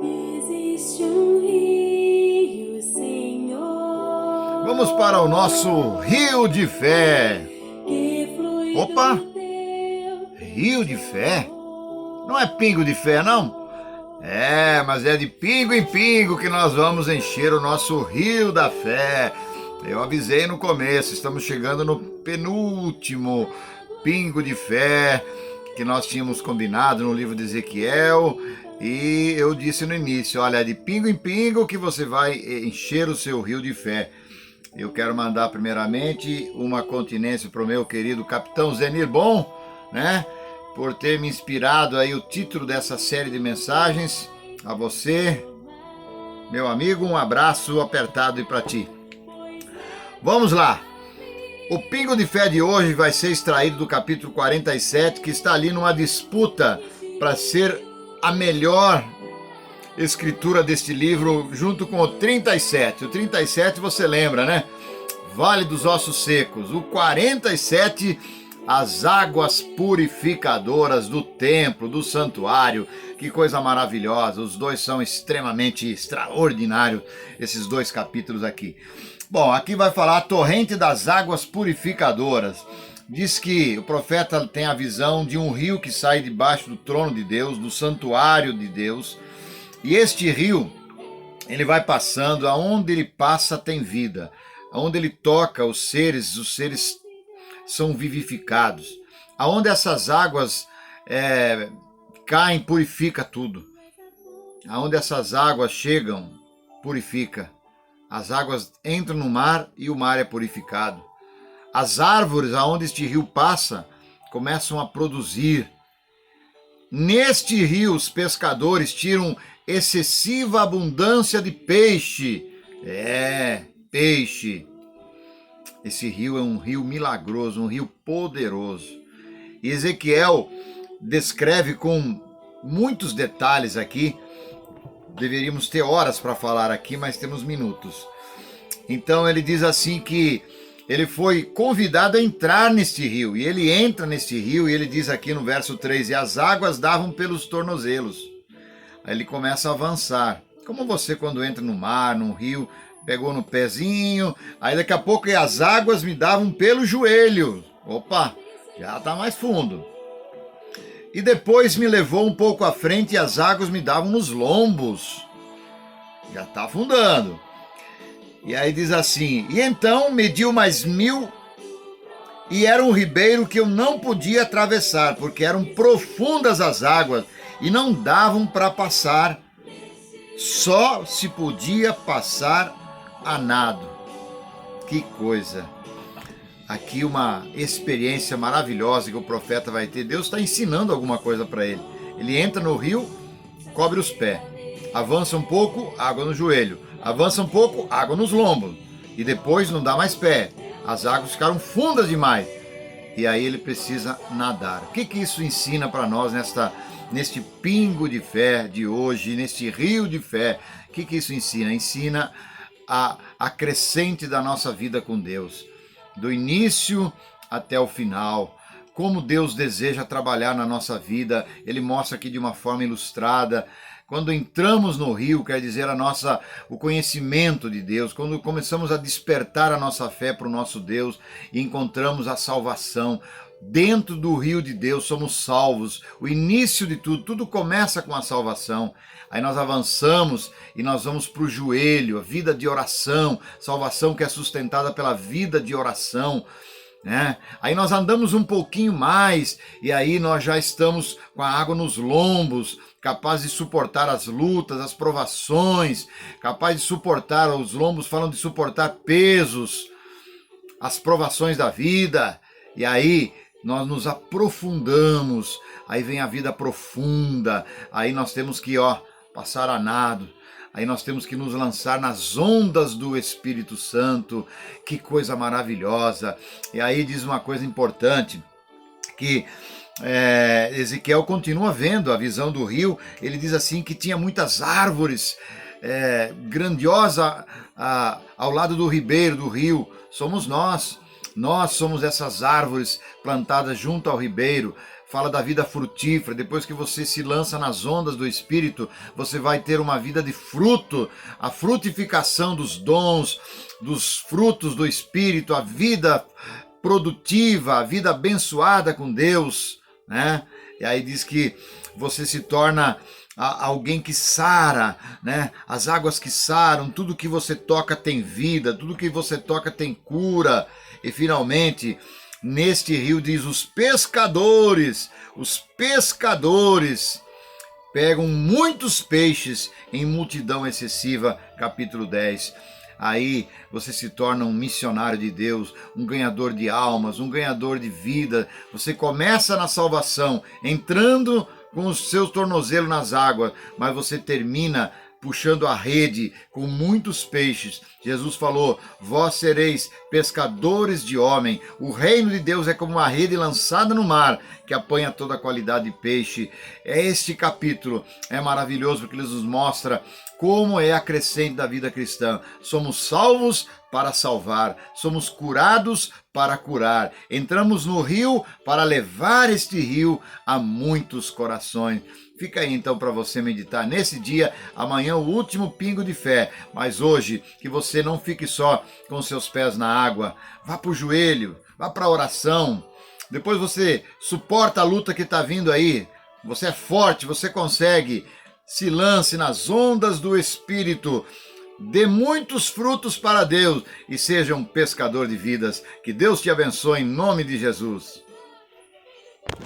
Existe um rio, Senhor, Vamos para o nosso Rio de Fé. que flui Opa, do teu Rio de Fé? tesouro. Não é pingo de fé, não? É, mas é de pingo em pingo que nós vamos encher o nosso Rio da Fé. Eu avisei no começo, estamos chegando no penúltimo pingo de fé que nós tínhamos combinado no livro de Ezequiel. E eu disse no início, olha, é de pingo em pingo que você vai encher o seu rio de fé. Eu quero mandar primeiramente uma continência para o meu querido Capitão Zenir Bom, né? Por ter me inspirado aí o título dessa série de mensagens. A você, meu amigo, um abraço apertado e para ti. Vamos lá. O pingo de fé de hoje vai ser extraído do capítulo 47, que está ali numa disputa para ser a melhor escritura deste livro, junto com o 37. O 37 você lembra, né? Vale dos Ossos Secos. O 47, as águas purificadoras do templo, do santuário. Que coisa maravilhosa. Os dois são extremamente extraordinários, esses dois capítulos aqui. Bom, aqui vai falar a torrente das águas purificadoras. Diz que o profeta tem a visão de um rio que sai debaixo do trono de Deus, do santuário de Deus. E este rio, ele vai passando, aonde ele passa tem vida. Aonde ele toca os seres são vivificados. Aonde essas águas caem, purifica tudo. Aonde essas águas chegam, purifica. As águas entram no mar e o mar é purificado. As árvores aonde este rio passa começam a produzir. Neste rio os pescadores tiram excessiva abundância de peixe. Peixe. Esse rio é um rio milagroso, um rio poderoso. E Ezequiel descreve com muitos detalhes aqui. Deveríamos ter horas para falar aqui, mas temos minutos. Então ele diz assim que ele foi convidado a entrar neste rio. E ele entra neste rio e ele diz aqui no verso 3, e as águas davam pelos tornozelos. Aí ele começa a avançar. Como você quando entra no mar, num rio, pegou no pezinho, aí daqui a pouco as águas me davam pelo joelho. Opa, já está mais fundo. E depois me levou um pouco à frente e as águas me davam nos lombos. Já está afundando. E aí diz assim, e então mediu mais 1000 e era um ribeiro que eu não podia atravessar, porque eram profundas as águas e não davam para passar. Só se podia passar a nado. Que coisa! Aqui uma experiência maravilhosa que o profeta vai ter. Deus está ensinando alguma coisa para ele. Ele entra no rio, cobre os pés. Avança um pouco, água no joelho. Avança um pouco, água nos lombos. E depois não dá mais pé. As águas ficaram fundas demais. E aí ele precisa nadar. O que isso ensina para nós neste pingo de fé de hoje, neste rio de fé? O que isso ensina? Ensina a crescente da nossa vida com Deus. Do início até o final, como Deus deseja trabalhar na nossa vida, ele mostra aqui de uma forma ilustrada. Quando entramos no rio, quer dizer o conhecimento de Deus, quando começamos a despertar a nossa fé para o nosso Deus e encontramos a salvação. Dentro do rio de Deus somos salvos. O início de tudo começa com a salvação. Aí nós avançamos e nós vamos para o joelho, a vida de oração, salvação que é sustentada pela vida de oração. Né? Aí nós andamos um pouquinho mais e aí nós já estamos com a água nos lombos, capaz de suportar as lutas, as provações, capaz de suportar, os lombos falam de suportar pesos, as provações da vida. E aí nós nos aprofundamos, aí vem a vida profunda, aí nós temos que passar a nado. Aí nós temos que nos lançar nas ondas do Espírito Santo. Que coisa maravilhosa. E aí diz uma coisa importante, que Ezequiel continua vendo a visão do rio. Ele diz assim que tinha muitas árvores grandiosas ao lado do ribeiro, do rio. Somos nós. Nós somos essas árvores plantadas junto ao ribeiro, fala da vida frutífera. Depois que você se lança nas ondas do Espírito, você vai ter uma vida de fruto, a frutificação dos dons, dos frutos do Espírito, a vida produtiva, a vida abençoada com Deus, né? E aí diz que você se torna alguém que sara, né? As águas que saram, tudo que você toca tem vida, tudo que você toca tem cura. E finalmente, neste rio diz, os pescadores pegam muitos peixes em multidão excessiva, capítulo 10. Aí você se torna um missionário de Deus, um ganhador de almas, um ganhador de vida. Você começa na salvação, entrando com os seus tornozelos nas águas, mas você termina puxando a rede com muitos peixes. Jesus falou, vós sereis pescadores de homem. O reino de Deus é como uma rede lançada no mar, que apanha toda a qualidade de peixe. Este capítulo é maravilhoso, porque ele nos mostra como é a crescente da vida cristã. Somos salvos para salvar, somos curados para curar. Entramos no rio para levar este rio a muitos corações. Fica aí então para você meditar nesse dia, amanhã o último pingo de fé, mas hoje que você não fique só com seus pés na água, vá para o joelho, vá para a oração, depois você suporta a luta que está vindo aí, você é forte, você consegue, se lance nas ondas do Espírito, dê muitos frutos para Deus e seja um pescador de vidas. Que Deus te abençoe em nome de Jesus.